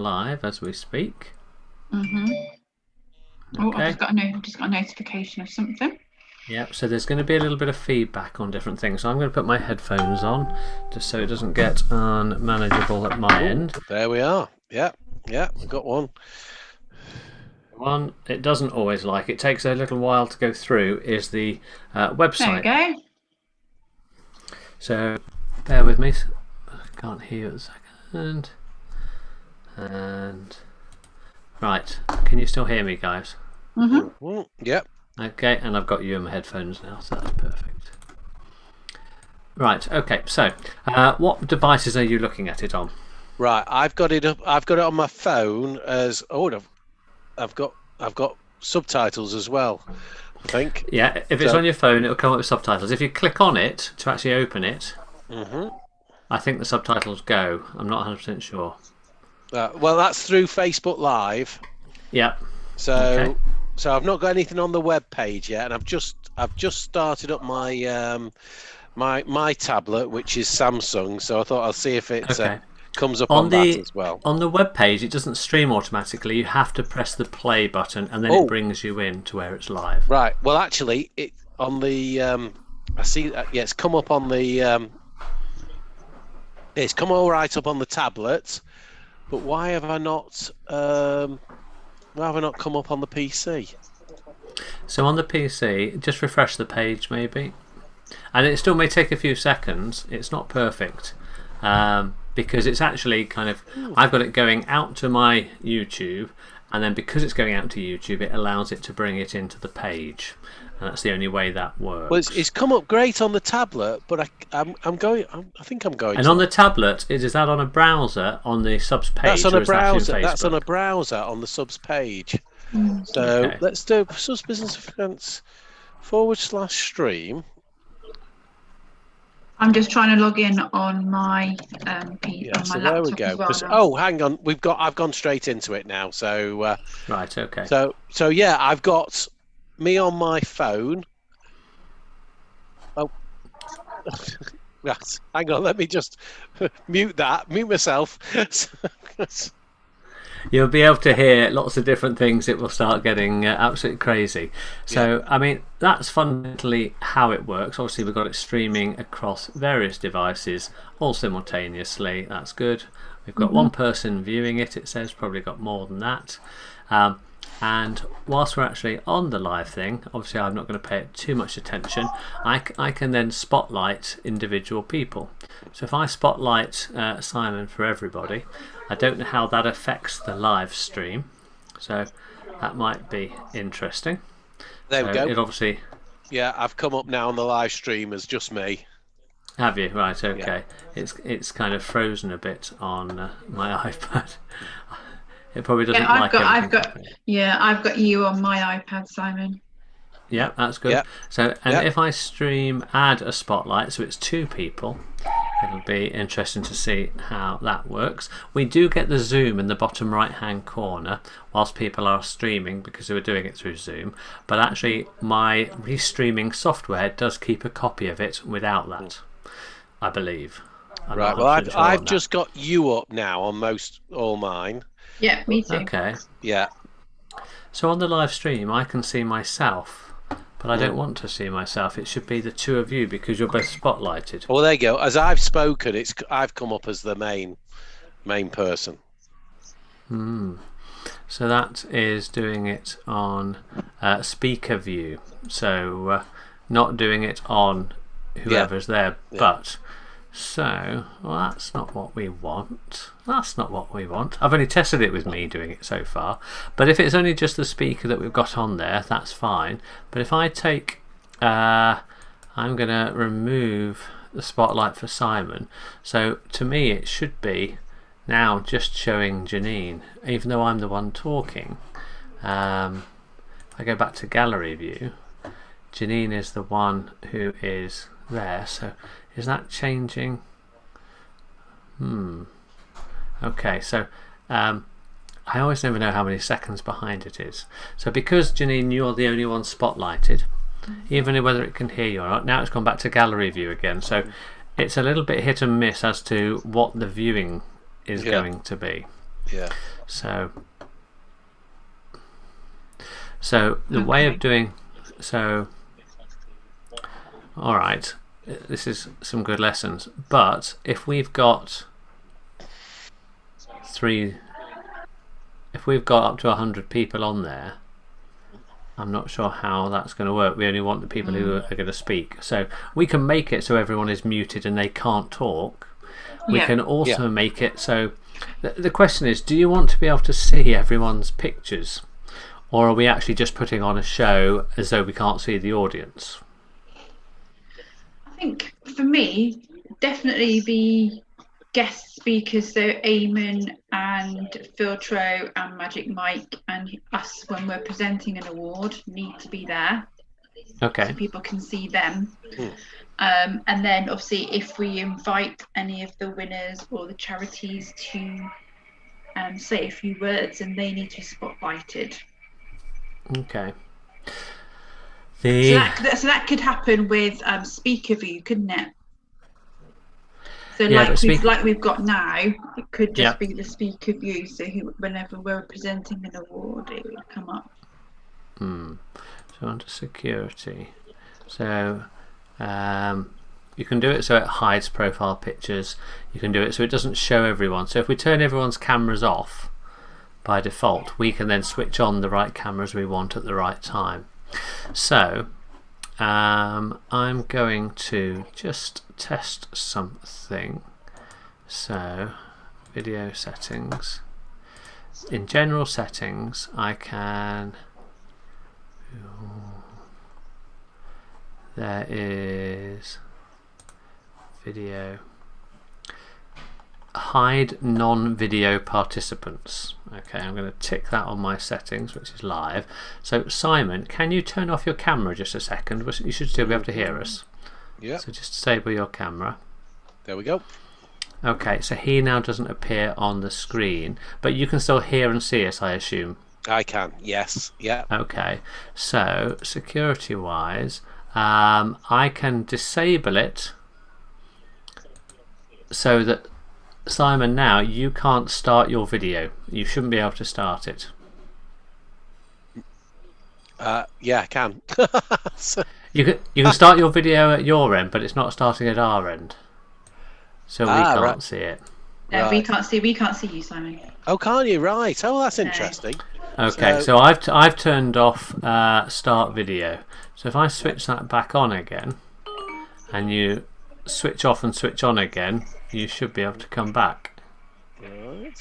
live as we speak. Oh, Okay. I've just got a notification of something. Yep, so there's going to be a little bit of feedback on different things. So I'm going to put my headphones on just so it doesn't get unmanageable at my end. There we are. Yeah, we've got one. One it doesn't always like, it takes a little while to go through, is the website. There we go. So bear with me. I can't hear you a second. And right, can you still hear me, guys? Yep. Okay, and I've got you in my headphones now, so that's perfect. Right, okay, so what devices are you looking at it on? Right, I've got it up. I've got it on my phone as I've got subtitles as well, I think. Yeah, if it's on your phone, it'll come up with subtitles. If you click on it to actually open it, I think the subtitles go. I'm not 100% sure. Well, that's through Facebook Live. Yeah. So I've not got anything on the web page yet, and I've just started up my my tablet, which is Samsung. So I thought I'll see if it comes up on that as well. On the web page, it doesn't stream automatically. You have to press the play button, and then it brings you in to where it's live. Right. Well, actually, it on the I see. Yeah, it's come up on the. It's come all right up on the tablet, but why have I not? Why have I not come up on the PC? So on the PC, just refresh the page maybe, and it still may take a few seconds. It's not perfect. Because it's actually kind of, I've got it going out to my YouTube, and then because it's going out to YouTube, it allows it to bring it into the page, and that's the only way that works. Well, it's come up great on the tablet, but I think I'm going. And on the tablet, is that on a browser on the SUBS page? That's on a browser. That's on a browser on the SUBS page. So let's do SUBS Business Events /stream. I'm just trying to log in on my PC. On my laptop there we go. as well hang on, I've gone straight into it now. So right, okay. So yeah, I've got me on my phone. Oh, right. Hang on, let me just mute myself. You'll be able to hear lots of different things. It will start getting absolutely crazy. So, I mean, that's fundamentally how it works. Obviously, we've got it streaming across various devices all simultaneously. That's good. We've got one person viewing it. It says probably got more than that. And whilst we're actually on the live thing, obviously I'm not going to pay it too much attention. I can then spotlight individual people. So if I spotlight Simon for everybody, I don't know how that affects the live stream. So that might be interesting. There we go. It obviously. Yeah, I've come up now on the live stream as just me. Have you? Right, okay. Yeah. It's kind of frozen a bit on my iPad. It probably doesn't like it. I've got you on my iPad, Simon. Yeah, that's good. Yep. So, if I add a spotlight, so it's two people, it'll be interesting to see how that works. We do get the zoom in the bottom right-hand corner whilst people are streaming because we're doing it through Zoom. But actually, my restreaming software does keep a copy of it without that, I believe. Right. Well, I've just got you up now on all mine. Yeah, me too. Okay. Yeah. So on the live stream, I can see myself, but I don't want to see myself. It should be the two of you because you're both spotlighted. Well, there you go. As I've spoken, I've come up as the main person. So that is doing it on speaker view. So not doing it on whoever's there, but. So, well, that's not what we want. That's not what we want. I've only tested it with me doing it so far. But if it's only just the speaker that we've got on there, that's fine. But if I take, I'm going to remove the spotlight for Simon. So to me, it should be now just showing Janine, even though I'm the one talking. If I go back to gallery view, Janine is the one who is there. So is that changing? Okay, so I always never know how many seconds behind it is. So because Janine, you're the only one spotlighted, even whether it can hear you or not, now it's gone back to gallery view again. So it's a little bit hit and miss as to what the viewing is going to be. Yeah. So the way of doing all right, this is some good lessons, but if we've got up to 100 people on there, I'm not sure how that's going to work. We only want the people who are going to speak. So we can make it so everyone is muted and they can't talk. We can also make it so... The question is, do you want to be able to see everyone's pictures? Or are we actually just putting on a show as though we can't see the audience? I think for me, definitely the guest speakers, so Eamon and Filtro and Magic Mike and us when we're presenting an award need to be there. Okay. So people can see them. And then obviously if we invite any of the winners or the charities to say a few words, and they need to be spotlighted. Okay. So that could happen with speaker view, couldn't it? So like we've got now, it could just be the speaker view. So whenever we're presenting an award, it would come up. So under security, so you can do it so it hides profile pictures. You can do it so it doesn't show everyone. So if we turn everyone's cameras off by default, we can then switch on the right cameras we want at the right time. So I'm going to just test something. So video settings, in general settings, I can, there is video, hide non-video participants. Okay, I'm going to tick that on my settings, which is live. So Simon, can you turn off your camera just a second? You should still be able to hear us. Yeah. So just disable your camera. There we go. Okay, so he now doesn't appear on the screen, but you can still hear and see us, I assume. I can, yes. Yeah. Okay, so security wise, I can disable it so that Simon, now you can't start your video. You shouldn't be able to start it. Yeah, I can. You can start your video at your end, but it's not starting at our end, so we can't see it. No, we can't see you, Simon. Oh, can't you? Right. Oh, that's interesting. Okay, so I've turned off start video. So if I switch that back on again, and you switch off and switch on again, you should be able to come back. Right.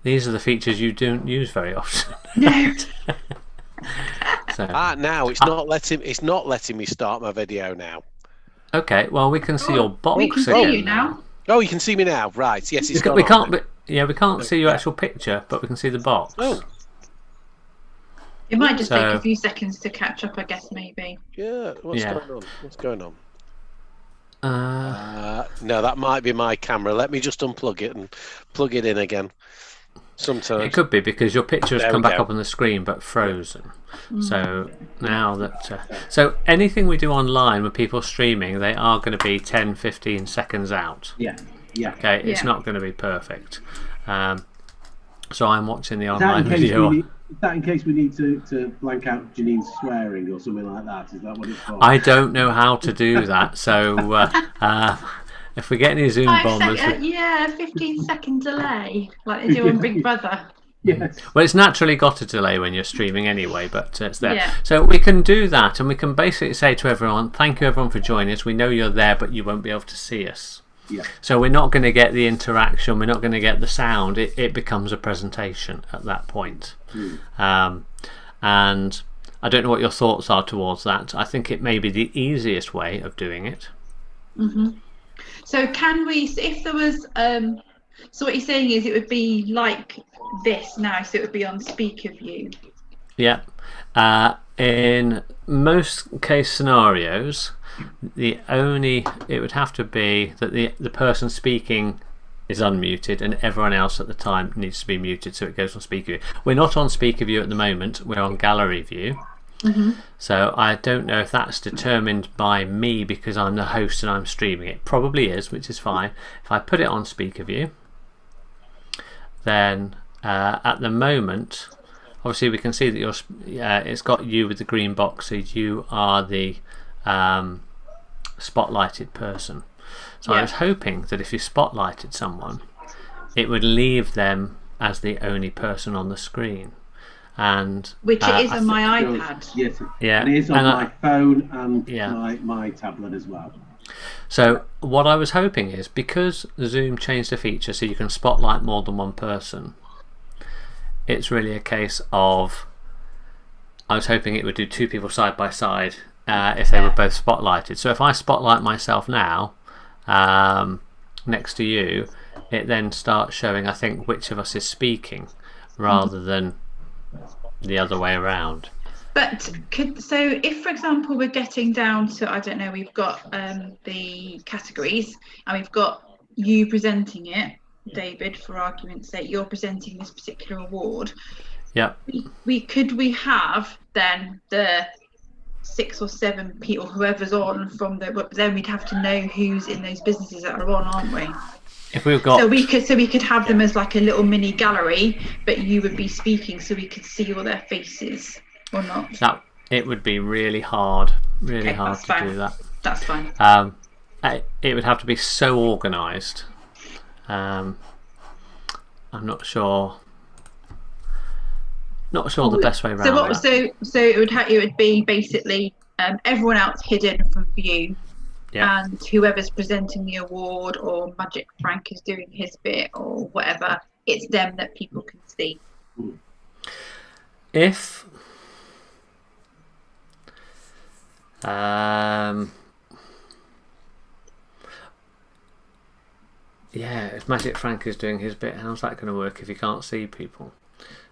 These are the features you don't use very often. No. So, now it's not letting me start my video now. Okay, well we can see your box we can again. See you now. Oh, you can see me now. Right. Yes, it's we can't see your actual picture, but we can see the box. Oh. It might just take a few seconds to catch up, I guess, maybe. Yeah. What's going on? What's going on? No, that might be my camera. Let me just unplug it and plug it in again. Sometimes it could be because your picture has come back up on the screen but frozen. So now that so anything we do online with people streaming, they are going to be 10-15 seconds out. Yeah. Okay, it's not going to be perfect. So I'm watching the online video. Is that in case we need to blank out Janine's swearing or something like that? Is that what it's for? I don't know how to do that. So if we get any Zoom bombers... 15-second delay, like they do on Big Brother. Yes. Well, it's naturally got a delay when you're streaming anyway, but it's there. Yeah. So we can do that, and we can basically say to everyone, thank you everyone for joining us. We know you're there, but you won't be able to see us. Yeah. So we're not going to get the interaction, we're not going to get the sound. It becomes a presentation at that point. And I don't know what your thoughts are towards that. I think it may be the easiest way of doing it. So can we, if there was, so what you're saying is it would be like this now, so it would be on speaker view. Yeah. In most case scenarios, it would have to be that the person speaking is unmuted and everyone else at the time needs to be muted, so it goes on speaker view. We're not on speaker view at the moment, we're on gallery view. So I don't know if that's determined by me because I'm the host and I'm streaming. It probably is, which is fine. If I put it on speaker view, then at the moment, obviously we can see that it's got you with the green box, so you are the spotlighted person. So I was hoping that if you spotlighted someone, it would leave them as the only person on the screen. And which it is on my iPad. Yes, yeah, and it is on my phone and yeah. my tablet as well. So what I was hoping is, because Zoom changed a feature so you can spotlight more than one person, it's really a case of, I was hoping it would do two people side by side if they were both spotlighted. So if I spotlight myself now next to you, it then starts showing, I think, which of us is speaking rather than the other way around. But so if, for example, we're getting down to, I don't know, we've got the categories and we've got you presenting it, David, for argument's sake, you're presenting this particular award. Yeah. Could we have then the 6 or 7 people, whoever's on from then we'd have to know who's in those businesses that are on, aren't we? If we've got, so we could have them as like a little mini gallery, but you would be speaking, so we could see all their faces, or not? That it would be really hard, do that. That's fine. It would have to be so organised. I'm not sure the best way around. So it would be basically everyone else hidden from view. Yeah. And whoever's presenting the award, or Magic Frank is doing his bit, or whatever, it's them that people can see. If if Magic Frank is doing his bit, how's that going to work if you can't see people?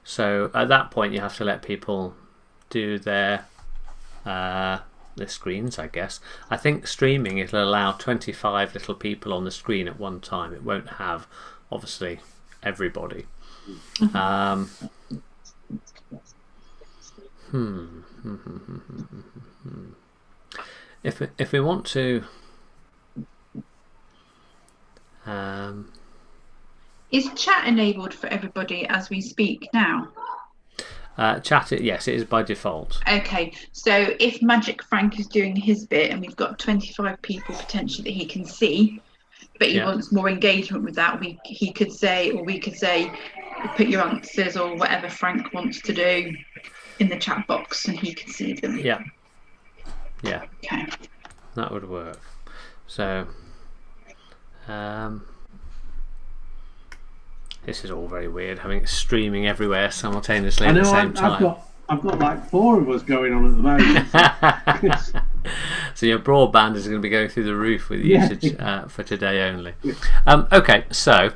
So at that point you have to let people do their screens, I guess. I think streaming, it'll allow 25 little people on the screen at one time. It won't have, obviously, everybody. If we want to, is chat enabled for everybody as we speak now? Chat, yes, it is by default. Okay, so if Magic Frank is doing his bit and we've got 25 people potentially that he can see, but he wants more engagement with that, he could say, or we could say, put your answers or whatever Frank wants to do in the chat box and he can see them. Yeah. Okay. That would work. So, this is all very weird, having it streaming everywhere simultaneously at the same time. I've got like 4 of us going on at the moment. So your broadband is going to be going through the roof with usage for today only. Okay, so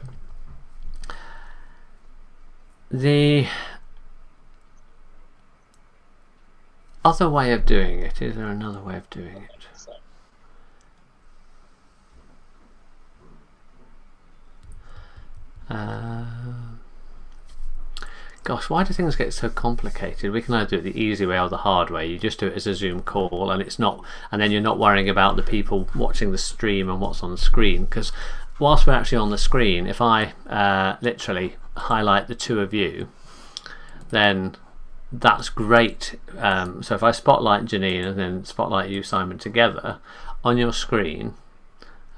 the other way of doing it, is there another way of doing it? Gosh, why do things get so complicated? We can either do it the easy way or the hard way. You just do it as a Zoom call, and it's not, and then you're not worrying about the people watching the stream and what's on the screen. Because whilst we're actually on the screen, if I literally highlight the two of you, then that's great. So if I spotlight Janine and then spotlight you, Simon, together on your screen,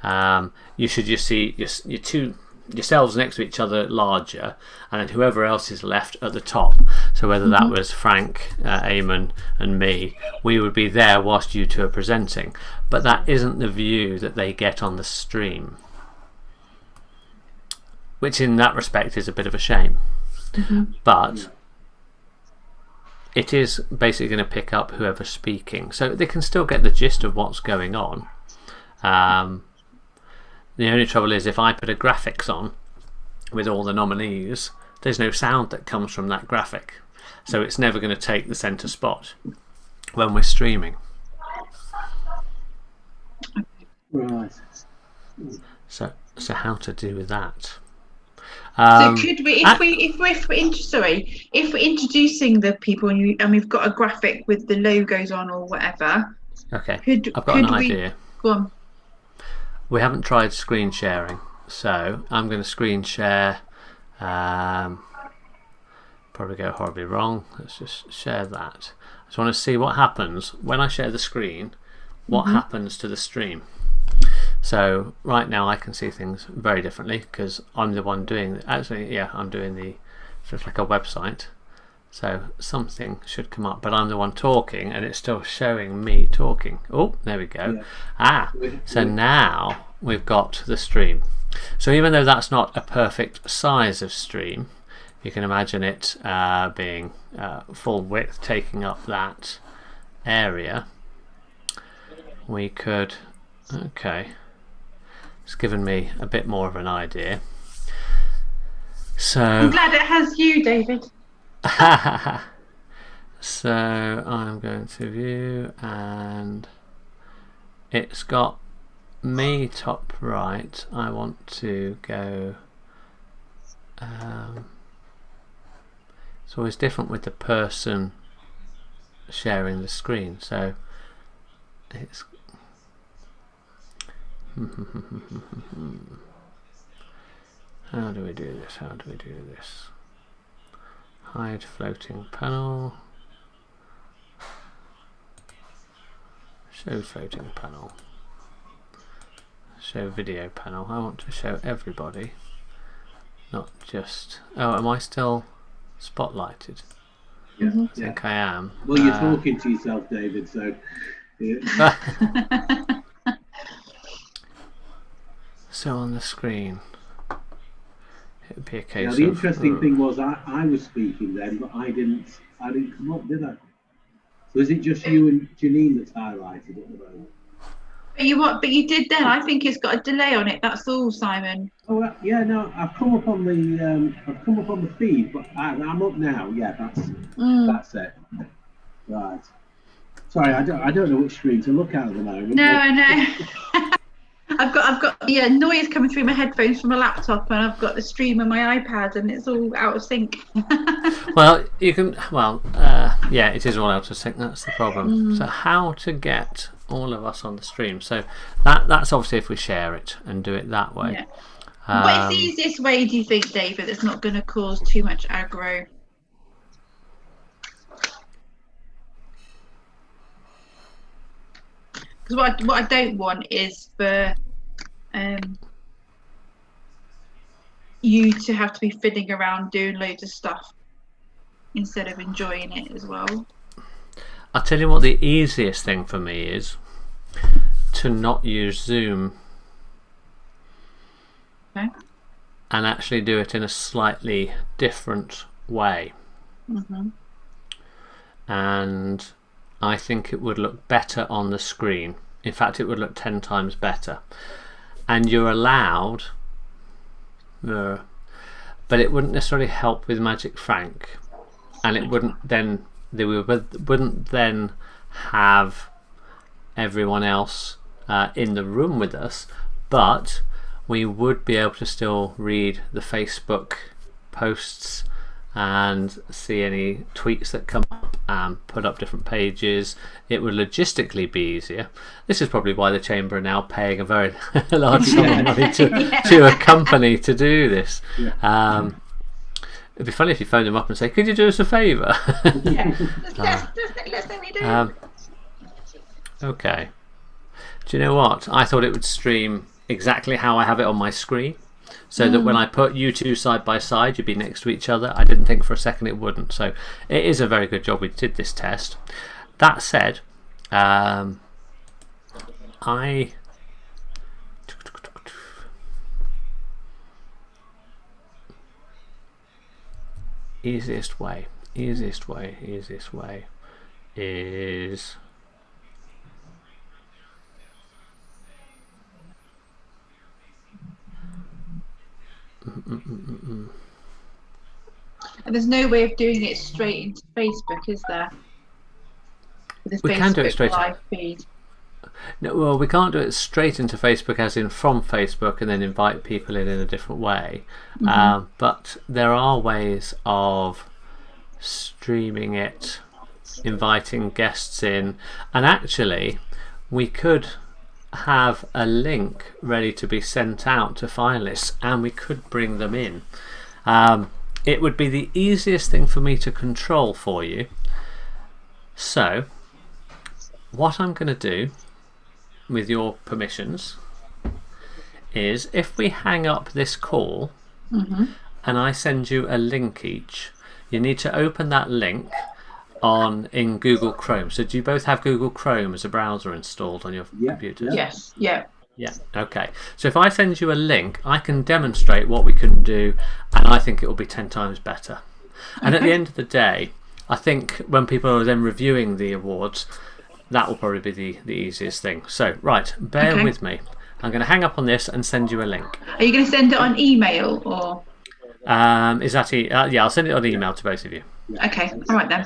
you should just see your two yourselves next to each other larger, and then whoever else is left at the top. So whether that was Frank, Eamon and me, we would be there whilst you two are presenting, but that isn't the view that they get on the stream, which in that respect is a bit of a shame. But it is basically going to pick up whoever's speaking, so they can still get the gist of what's going on. The only trouble is if I put a graphics on with all the nominees, there's no sound that comes from that graphic, so it's never going to take the centre spot when we're streaming. Right. So how to do with that? So could we, if we're introducing the people and we've got a graphic with the logos on or whatever. Okay. I've got an idea. Go on. We haven't tried screen sharing, so I'm going to screen share Probably go horribly wrong. Let's just share that. I just want to see what happens when I share the screen. What happens to the stream? So right now I can see things very differently because I'm the one doing. Actually, yeah, I'm doing the just like a website. So something should come up, but I'm the one talking, and it's still showing me talking. Oh, there we go. Yeah. So now we've got the stream. So even though that's not a perfect size of stream, you can imagine it being full width, taking up that area. We could, okay, it's given me a bit more of an idea. So I'm glad it has you, David. So I'm going to view, and it's got me top right. I want to go. It's always different with the person sharing the screen. So it's how do we do this? How do we do this? Hide floating panel. Show floating panel. Show video panel. I want to show everybody, not just. Oh, am I still spotlighted? Yeah, I think I am. Well, you're talking to yourself, David. So. Yeah. So on the screen, it would be a case Now, the of. interesting thing was I was speaking then, but I didn't come up, did I? So is it just you and Janine that's highlighted at the moment? But you did then. I think it's got a delay on it. That's all, Simon. Oh yeah, no, I've come up on the feed, but I'm up now. Yeah, that's it. Right. Sorry, I don't know which screen to look at the moment. No, I know. I've got noise coming through my headphones from my laptop, and I've got the stream on my iPad, and it's all out of sync. Well, you can. Well, yeah, it is all out of sync. That's the problem. So how to get all of us on the stream? So that's obviously if we share it and do it that way. Yeah. What is the easiest way, do you think, David, that's not going to cause too much aggro? Because what I don't want is for you to have to be fiddling around doing loads of stuff instead of enjoying it as well. I'll tell you what the easiest thing for me is to not use Zoom. Okay. And actually do it in a slightly different way. And I think it would look better on the screen. In fact, it would look 10 times better. And you're allowed, but it wouldn't necessarily help with Magic Frank, and it wouldn't then wouldn't then have everyone else in the room with us, but we would be able to still read the Facebook posts and see any tweets that come up and put up different pages. It would logistically be easier. This is probably why the Chamber are now paying a very large sum of money to a company to do this. It'd be funny if you phoned them up and say, could you do us a favour? Let's think we do. Okay. Do you know what? I thought it would stream exactly how I have it on my screen. So that when I put you two side by side, you'd be next to each other. I didn't think for a second it wouldn't. So it is a very good job we did this test. That said, easiest way is And there's no way of doing it straight into Facebook, is there? With we can do it straight live feed. No, well, we can't do it straight into Facebook, as in from Facebook, and then invite people in a different way. But there are ways of streaming it, inviting guests in, and actually, we could have a link ready to be sent out to finalists, and we could bring them in It would be the easiest thing for me to control for you. So, what I'm going to do, with your permissions, is if we hang up this call and I send you a link each, you need to open that link in Google Chrome. So do you both have Google Chrome as a browser installed on your computers? Yes. Yeah. Yeah, okay. So if I send you a link, I can demonstrate what we can do, and I think it will be 10 times better. And at the end of the day, I think when people are then reviewing the awards, that will probably be the easiest thing. So, right, bear with me. I'm going to hang up on this and send you a link. Are you going to send it on email or? Is that yeah, I'll send it on email to both of you. Okay, all right then.